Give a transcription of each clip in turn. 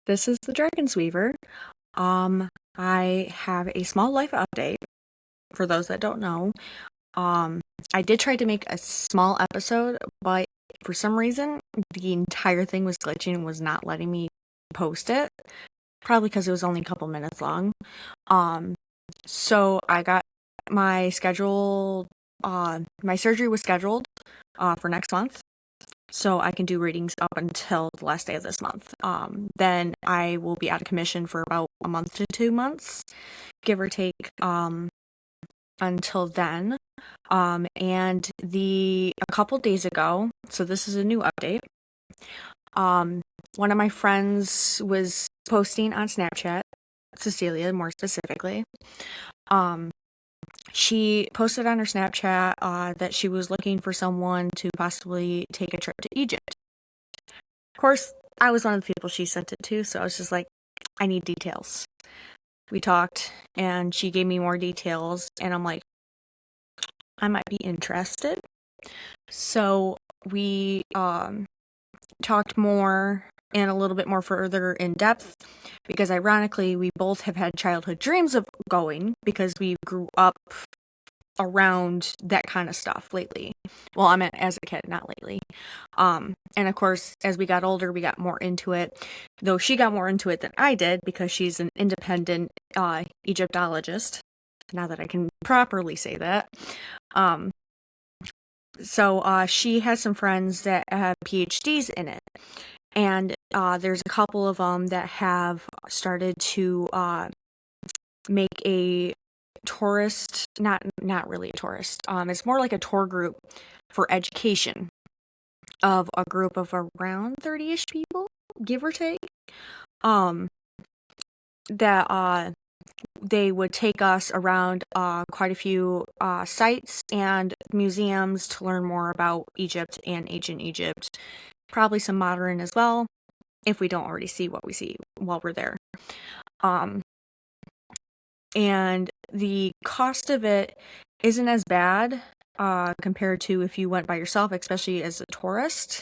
This is the Dragon's Weaver. I have a small life update for those that don't know. I did try to make a small episode, but for some reason, the entire thing was glitching and was not letting me post it. Probably because it was only a couple minutes long. So I got my my surgery was scheduled for next month. So I can do readings up until the last day of this month. Then I will be out of commission for about a month to 2 months, give or take, until then. And a couple days ago, so this is a new update. One of my friends was posting on Snapchat, Cecilia more specifically. She posted on her Snapchat that she was looking for someone to possibly take a trip to Egypt. Of course, I was one of the people she sent it to, so I was just like, I need details. We talked, and she gave me more details, and I'm like, I might be interested. So we talked more and a little bit more further in depth, because ironically, we both have had childhood dreams of going, because we grew up around that kind of stuff lately. Well, I meant as a kid, not lately. And of course, as we got older, we got more into it, though she got more into it than I did, because she's an independent Egyptologist, now that I can properly say that. So she has some friends that have PhDs in it, and there's a couple of them that have started to make a tourist, not really a tourist, it's more like a tour group for education of a group of around 30-ish people, give or take, that they would take us around quite a few sites and museums to learn more about Egypt and ancient Egypt, probably some modern as well, if we don't already see what we see while we're there. And the cost of it isn't as bad compared to if you went by yourself, especially as a tourist,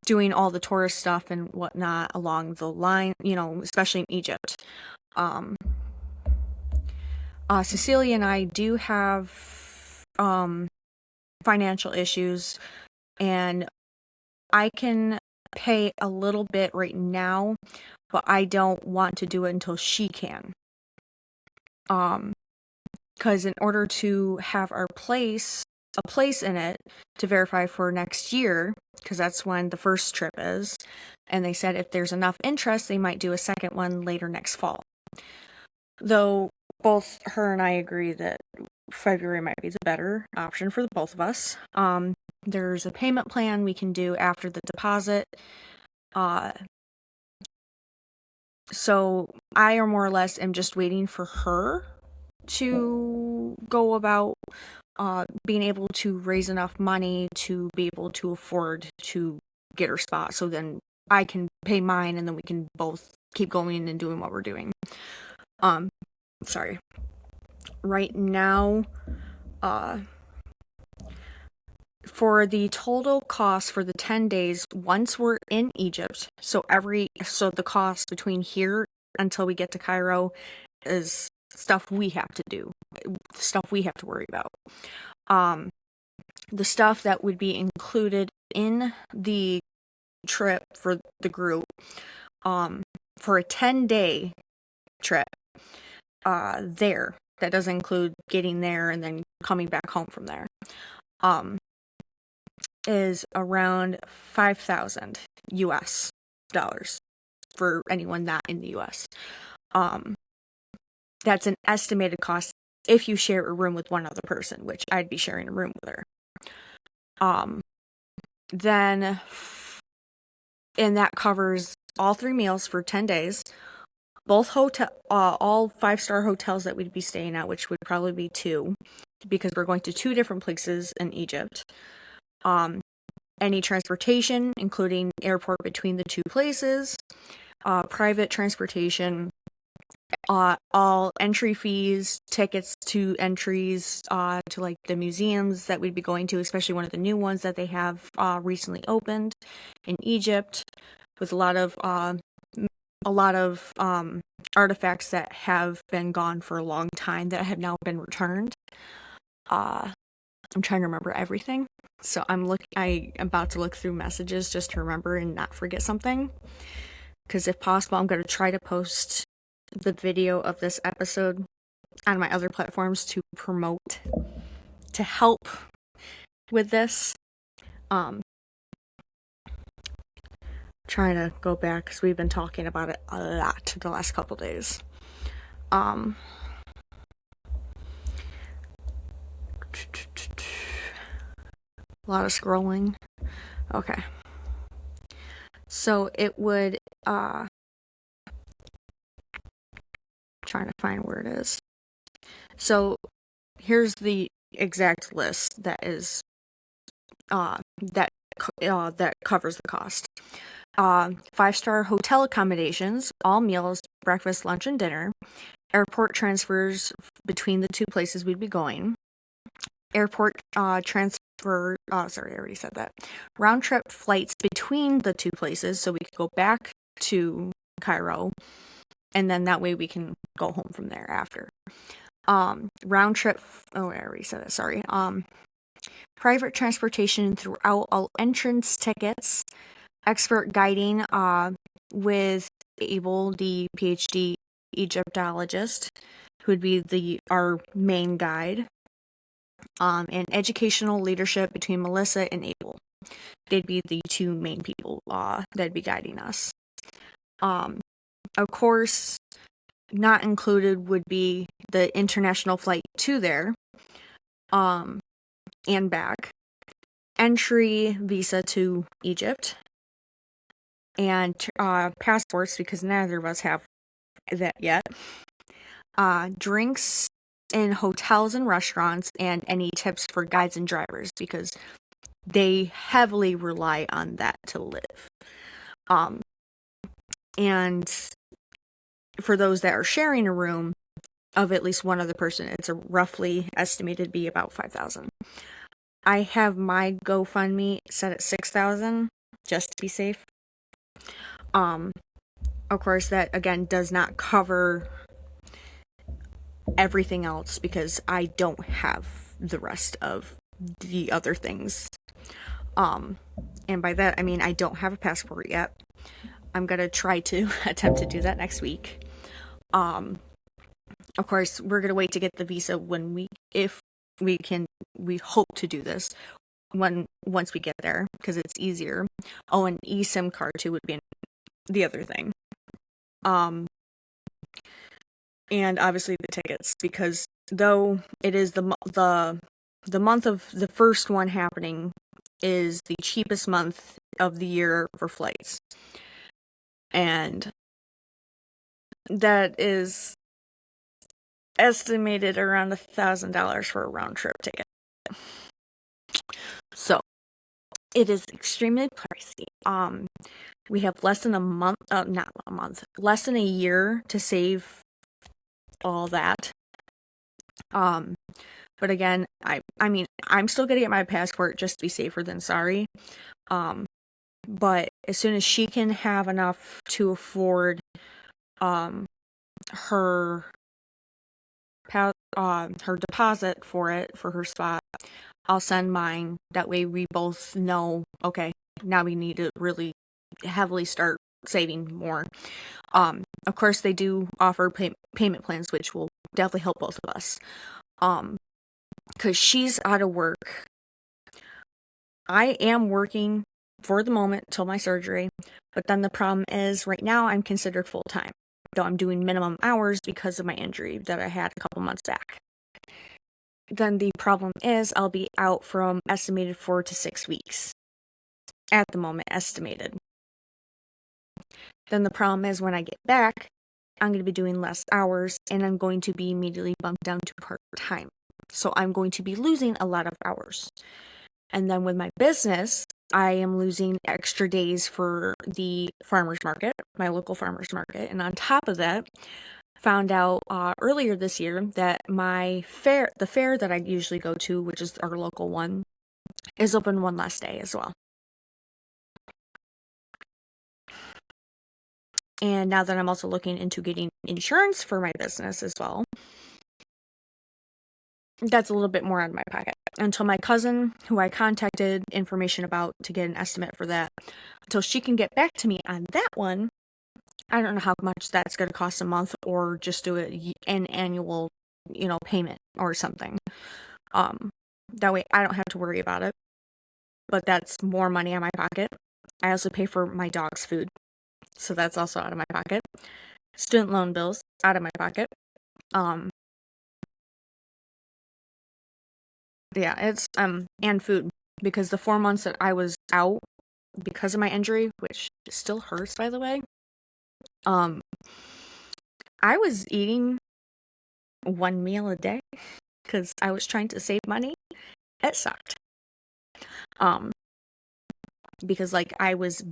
doing all the tourist stuff and whatnot along the line, especially in Egypt. Cecilia and I do have financial issues, and I can pay a little bit right now, but I don't want to do it until she can. Because in order to have a place in it to verify for next year, because that's when the first trip is, and they said if there's enough interest, they might do a second one later next fall. Though both her and I agree that February might be the better option for the both of us. There's a payment plan we can do after the deposit. So I more or less am just waiting for her to go about being able to raise enough money to be able to afford to get her spot, so then I can pay mine, and then we can both keep going and doing what we're doing. Sorry. Right now, for the total cost for the 10 days, once we're in Egypt, so the cost between here until we get to Cairo is stuff we have to do, stuff we have to worry about. The stuff that would be included in the trip for the group, for a 10-day trip, that doesn't include getting there and then coming back home from there, is around $5,000 US dollars for anyone not in the US. That's an estimated cost if you share a room with one other person, which I'd be sharing a room with her. Then, and that covers all 3 meals for 10 days, all 5-star hotels that we'd be staying at, which would probably be 2, because we're going to 2 different places in Egypt. Any transportation, including airport between the 2 places, private transportation, all entry fees, tickets to entries to like the museums that we'd be going to, especially one of the new ones that they have recently opened in Egypt, with a lot of a lot of artifacts that have been gone for a long time that have now been returned. I'm trying to remember everything. So I'm about to look through messages just to remember and not forget something. Because if possible, I'm going to try to post the video of this episode on my other platforms to promote, to help with this. Trying to go back because we've been talking about it a lot the last couple days. A lot of scrolling. Okay. So it would, trying to find where it is. So here's the exact list that is, that covers the cost. 5-star hotel accommodations, all meals, breakfast, lunch, and dinner. Airport transfers between the 2 places we'd be going. Airport transfer, sorry, I already said that. Round trip flights between the 2 places, so we could go back to Cairo, and then that way we can go home from there after. Round trip, I already said that, sorry. Private transportation throughout all entrance tickets. Expert guiding with Abel, the PhD Egyptologist, who would be our main guide. And educational leadership between Melissa and Abel. They'd be the 2 main people that'd be guiding us. Of course, not included would be the international flight to there, and back, entry visa to Egypt, and passports, because neither of us have that yet. Drinks in hotels and restaurants, and any tips for guides and drivers, because they heavily rely on that to live. And for those that are sharing a room of at least one other person, it's a roughly estimated to be about $5,000. I have my GoFundMe set at $6,000 just to be safe. Of course, that again does not cover everything else because I don't have the rest of the other things. And by that I mean I don't have a passport yet. I'm gonna try to attempt to do that next week. Of course, we're gonna wait to get the visa if we can. We hope to do this once we get there because it's easier. Oh, an eSIM card too would be the other thing. And obviously the tickets, because though it is the month of the first one happening is the cheapest month of the year for flights. And that is estimated around $1,000 for a round trip ticket. So it is extremely pricey. We have less than less than a year to save all that. But again, I mean, I'm still gonna get my passport just to be safer than sorry. But as soon as she can have enough to afford her deposit for her spot, I'll send mine. That way we both know, okay, now we need to really heavily start saving more. Of course, they do offer payment plans, which will definitely help both of us. Because she's out of work. I am working for the moment till my surgery, but then the problem is right now I'm considered full-time, though I'm doing minimum hours because of my injury that I had a couple months back. Then the problem is I'll be out from estimated 4 to 6 weeks. At the moment, estimated. Then the problem is when I get back, I'm going to be doing less hours, and I'm going to be immediately bumped down to part-time. So I'm going to be losing a lot of hours. And then with my business, I am losing extra days for the farmer's market, my local farmer's market. And on top of that, found out earlier this year that the fair that I usually go to, which is our local one, is open one last day as well. And now that I'm also looking into getting insurance for my business as well, that's a little bit more out of my pocket. Until my cousin, who I contacted information about to get an estimate for that, until she can get back to me on that one, I don't know how much that's going to cost a month, or just do an annual, payment or something. That way I don't have to worry about it. But that's more money in my pocket. I also pay for my dog's food, so that's also out of my pocket. Student loan bills, out of my pocket. Yeah, it's and food, because the 4 months that I was out because of my injury, which still hurts, by the way, I was eating one meal a day because I was trying to save money. It sucked. Because like I was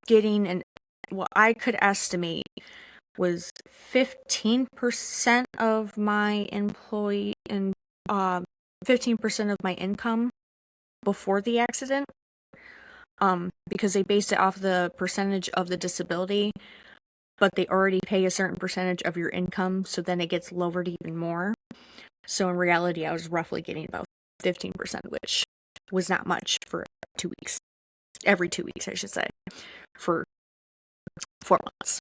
getting what I could estimate was 15% of my 15% of my income before the accident. Because they based it off the percentage of the disability, but they already pay a certain percentage of your income, so then it gets lowered even more. So in reality, I was roughly getting about 15%, which was not much for 2 weeks. Every 2 weeks, I should say, for 4 months.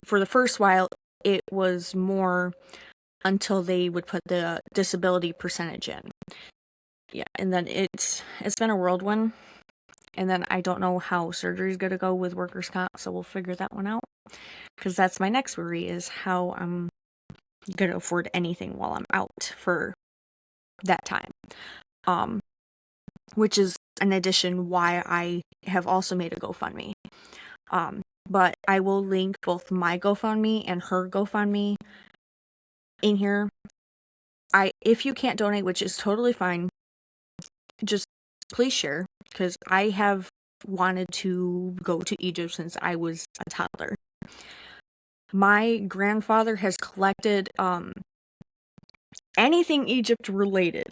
For the first while, it was more until they would put the disability percentage in. Yeah, and then it's been a whirlwind. And then I don't know how surgery is going to go with workers' comp, so we'll figure that one out. Because that's my next worry, is how I'm going to afford anything while I'm out for that time. Which is an addition why I have also made a GoFundMe. But I will link both my GoFundMe and her GoFundMe in here. If you can't donate, which is totally fine, just please share, because I have wanted to go to Egypt since I was a toddler. My grandfather has collected anything Egypt related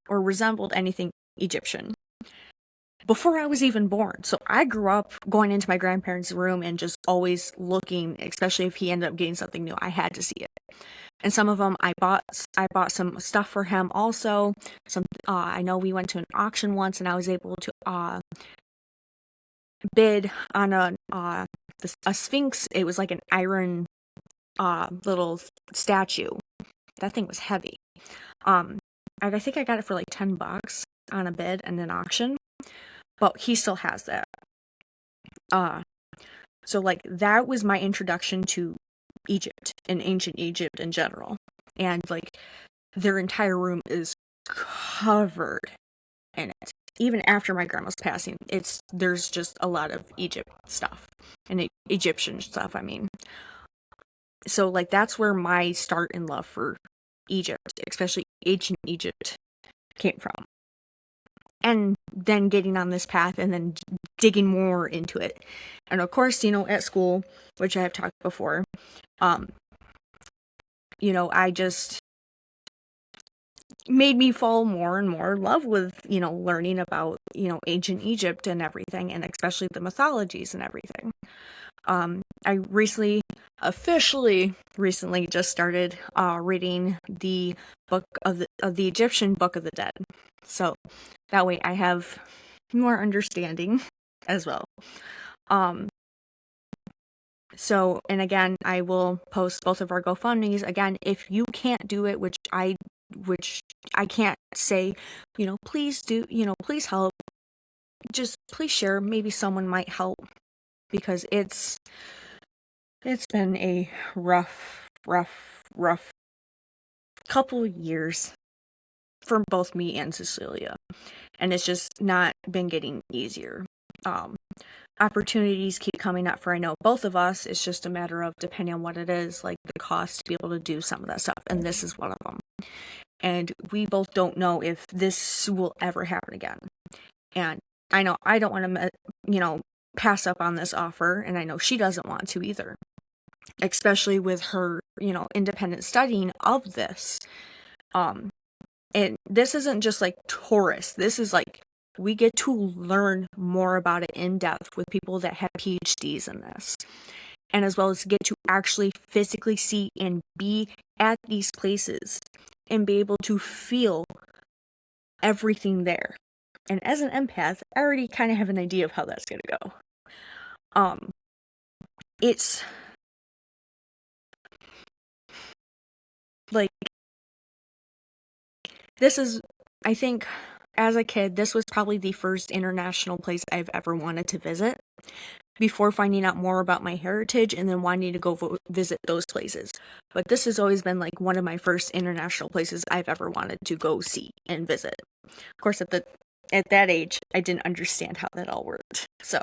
or resembled anything Egyptian before I was even born. So I grew up going into my grandparents' room and just always looking, especially if he ended up getting something new, I had to see it. And some of them I bought some stuff for him also. I know we went to an auction once and I was able to bid on a sphinx. It was like an iron little statue. That thing was heavy. I think I got it for like $10 on a bid and an auction, but he still has that. So like that was my introduction to Egypt and ancient Egypt in general. And like their entire room is covered in it. Even after my grandma's passing, there's just a lot of Egypt stuff and Egyptian stuff, I mean. So like that's where my start in love for Egypt, especially ancient Egypt, came from. And then getting on this path and then digging more into it. And of course, at school, which I have talked before, I just made me fall more and more in love with, learning about, ancient Egypt and everything, and especially the mythologies and everything. I officially recently just started reading the book of the Egyptian Book of the Dead. So that way I have more understanding as well. So, and again, I will post both of our GoFundMes. Again, if you can't do it, which I can't say, please do, please help. Just please share. Maybe someone might help, because it's been a rough couple years for both me and Cecilia, and it's just not been getting easier. Opportunities keep coming up for, I know, both of us. It's just a matter of, depending on what it is, like the cost to be able to do some of that stuff, and this is one of them. And we both don't know if this will ever happen again. And I know I don't want to, pass up on this offer, and I know she doesn't want to either, especially with her, independent studying of this. And this isn't just like tourists. This is like, we get to learn more about it in depth with people that have PhDs in this. and as well as get to actually physically see and be at these places and be able to feel everything there. And as an empath, I already kind of have an idea of how that's going to go. It's like, this is, I think, as a kid, this was probably the first international place I've ever wanted to visit before finding out more about my heritage and then wanting to go visit those places. But this has always been like one of my first international places I've ever wanted to go see and visit. Of course, at that age, I didn't understand how that all worked. So,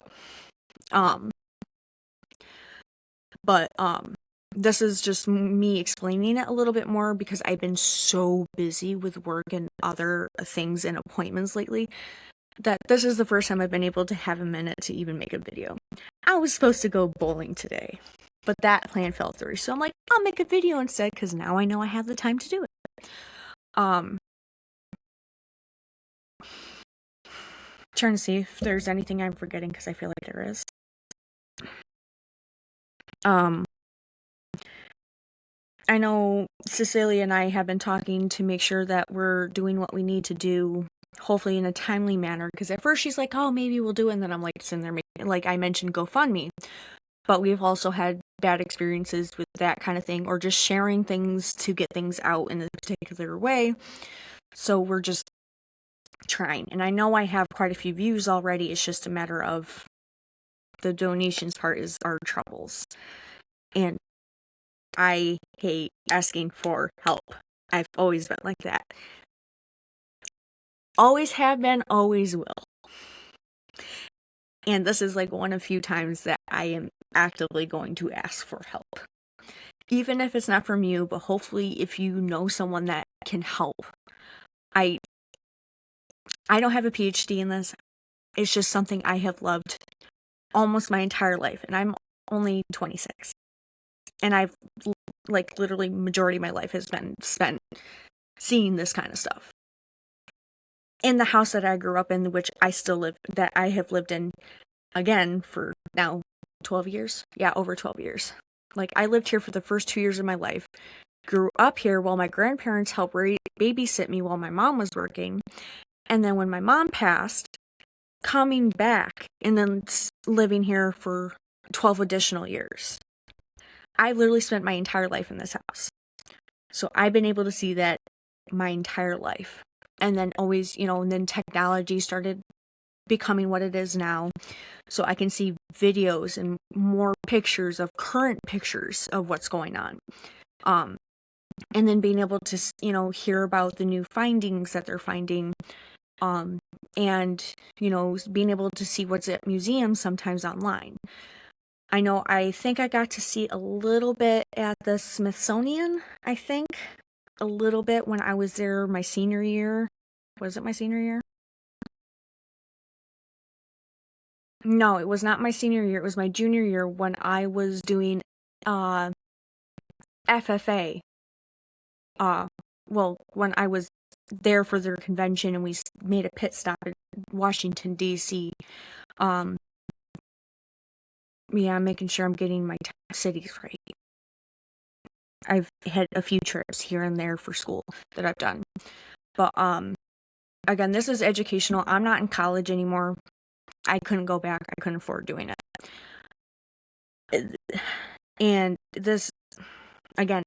this is just me explaining it a little bit more because I've been so busy with work and other things and appointments lately that this is the first time I've been able to have a minute to even make a video. I was supposed to go bowling today, but that plan fell through. So I'm like, I'll make a video instead because now I know I have the time to do it. Trying to see if there's anything I'm forgetting because I feel like there is. I know Cecilia and I have been talking to make sure that we're doing what we need to do, hopefully in a timely manner, because at first she's like, oh, maybe we'll do it, and then I'm like sitting there making, like I mentioned, GoFundMe, but we've also had bad experiences with that kind of thing, or just sharing things to get things out in a particular way, so we're just trying, and I know I have quite a few views already. It's just a matter of the donations part is our troubles, and I hate asking for help. I've always been like that. Always have been, always will. And this is like one of few times that I am actively going to ask for help. Even if it's not from you, but hopefully if you know someone that can help. I don't have a PhD in this. It's just something I have loved almost my entire life. And I'm only 26. And I've, like, literally majority of my life has been spent seeing this kind of stuff. In the house that I grew up in, which I still live, that I have lived in, again, for now 12 years. Yeah, over 12 years. Like, I lived here for the first 2 years of my life. Grew up here while my grandparents helped babysit me while my mom was working. And then when my mom passed, coming back and then living here for 12 additional years. I literally spent my entire life in this house. So I've been able to see that my entire life. And then always, and then technology started becoming what it is now. So I can see videos and more pictures of current pictures of what's going on. And then being able to, hear about the new findings that they're finding. And, being able to see what's at museums sometimes online. I think I got to see a little bit at the Smithsonian, I think. A little bit when I was there my senior year. Was it my senior year? No, it was not my senior year. It was my junior year when I was doing FFA. When I was there for their convention and we made a pit stop in Washington, D.C. Yeah, I'm making sure I'm getting my cities right. I've had a few trips here and there for school that I've done. But, again, this is educational. I'm not in college anymore. I couldn't go back. I couldn't afford doing it. And this, again,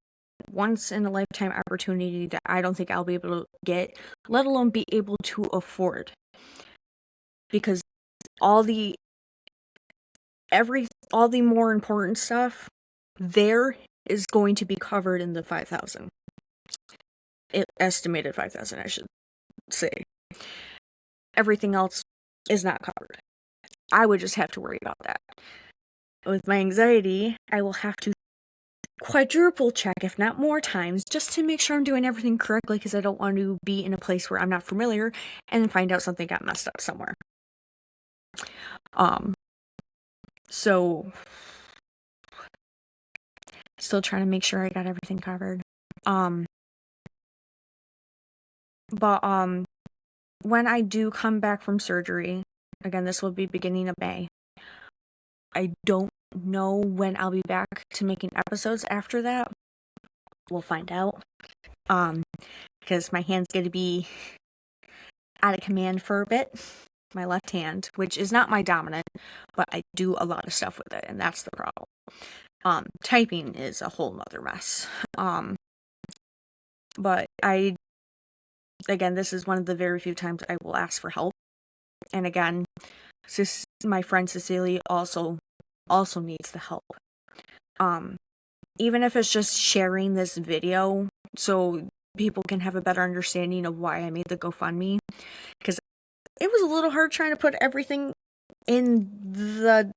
once in a lifetime opportunity that I don't think I'll be able to get, let alone be able to afford. Because all the more important stuff there is going to be covered in the 5,000. Estimated 5,000, I should say. Everything else is not covered. I would just have to worry about that. With my anxiety, I will have to quadruple check, if not more times, just to make sure I'm doing everything correctly, because I don't want to be in a place where I'm not familiar and find out something got messed up somewhere. So still trying to make sure I got everything covered. But when I do come back from surgery, again, this will be beginning of May, I don't know when I'll be back to making episodes after that. We'll find out. Because my hand's going to be out of command for a bit. My left hand, which is not my dominant, but I do a lot of stuff with it, and that's the problem. Typing is a whole nother mess. But again, this is one of the very few times I will ask for help. And again, my friend Cecilia also needs the help. Even if it's just sharing this video so people can have a better understanding of why I made the GoFundMe, because it was a little hard trying to put everything in the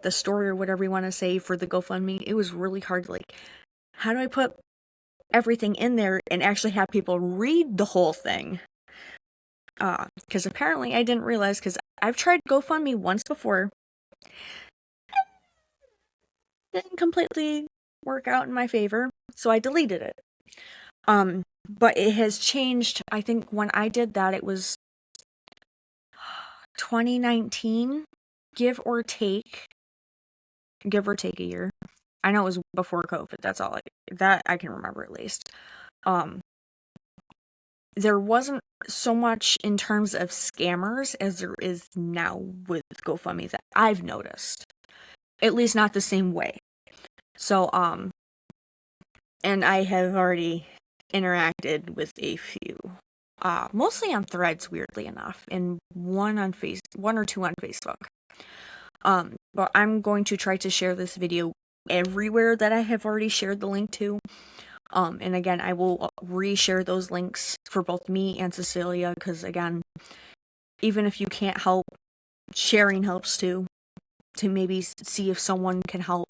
story or whatever you want to say for the GoFundMe. It was really hard. Like, how do I put everything in there and actually have people read the whole thing? Because apparently I didn't realize, because I've tried GoFundMe once before. Didn't completely work out in my favor, so I deleted it. But it has changed. I think when I did that, it was 2019, give or take a year. I know it was before COVID. That's all that I can remember, at least. There wasn't so much in terms of scammers as there is now with GoFundMe that I've noticed. At least not the same way. So, and I have already interacted with a few. Mostly on Threads, weirdly enough, and one or two on Facebook. But I'm going to try to share this video everywhere that I have already shared the link to. And again, I will reshare those links for both me and Cecilia, because again, even if you can't help, sharing helps too, to maybe see if someone can help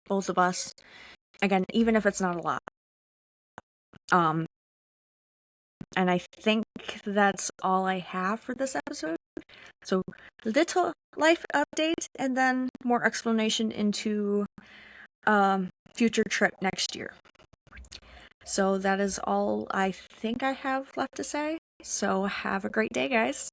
both of us. Again, even if it's not a lot. And I think that's all I have for this episode. So, little life update, and then more explanation into future trip next year. So that is all I think I have left to say. So have a great day, guys.